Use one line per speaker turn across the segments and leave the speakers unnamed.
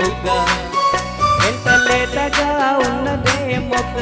బుగ్గ ఎంత లేతగా ఉన్నదే మొగ్గ.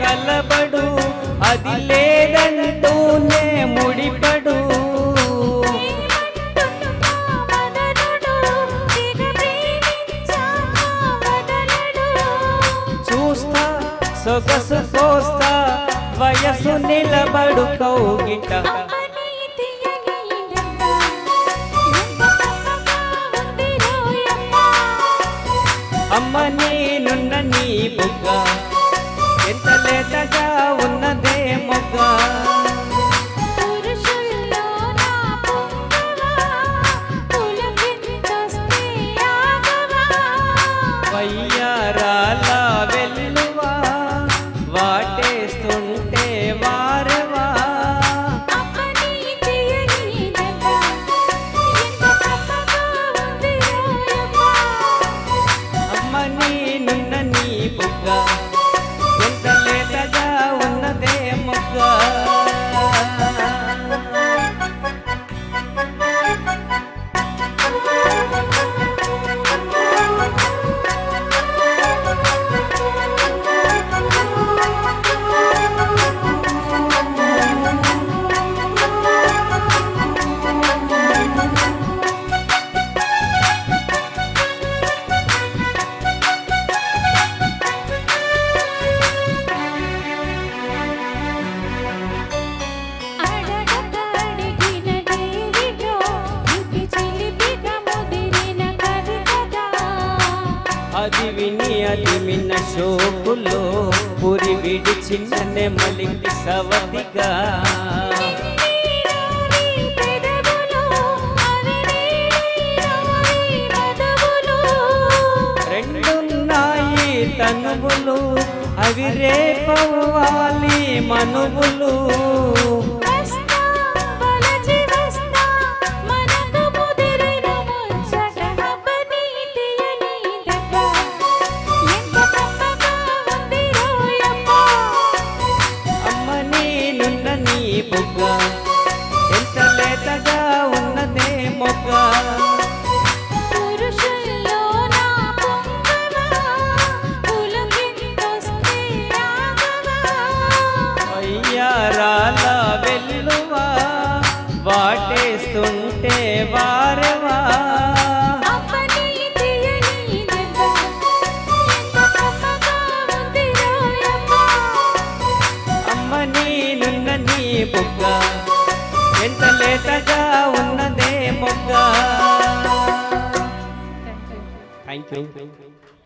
కలబడు అది లేదంటూనే ముడిపడు. చూస్తా సొగసు కోస్తా వయసు నిలబడు కౌగిట. అమ్మ నేనున్న నీ బుగ్గ ఎంత లేతగా ఉన్నదే మొగ్గ. వయ్యారాల వెల్లువా వాటేస్తుంటే వారవా. అమ్మ నేనున్న నీ బుగ్గ ఎంత లేతగా ఉన్నదే మొగ్గ. అది విని అది మిన్న షోకులో పురి విడిచిన్ననే మలికి సవతిగా. రెండున్నాయి తనువులు అవి రేపవ్వాలి మనువులు. బుగ్గ ఎంత లేతగా ఉన్నదే మొగ్గ. వయ్యారాల వెల్లువా వాటేస్తుంటే వారవా. అమ్మ నేనున్న నీ బుగ్గ ఎంత లేతగా ఉన్నదే మొగ్గ. Thank you.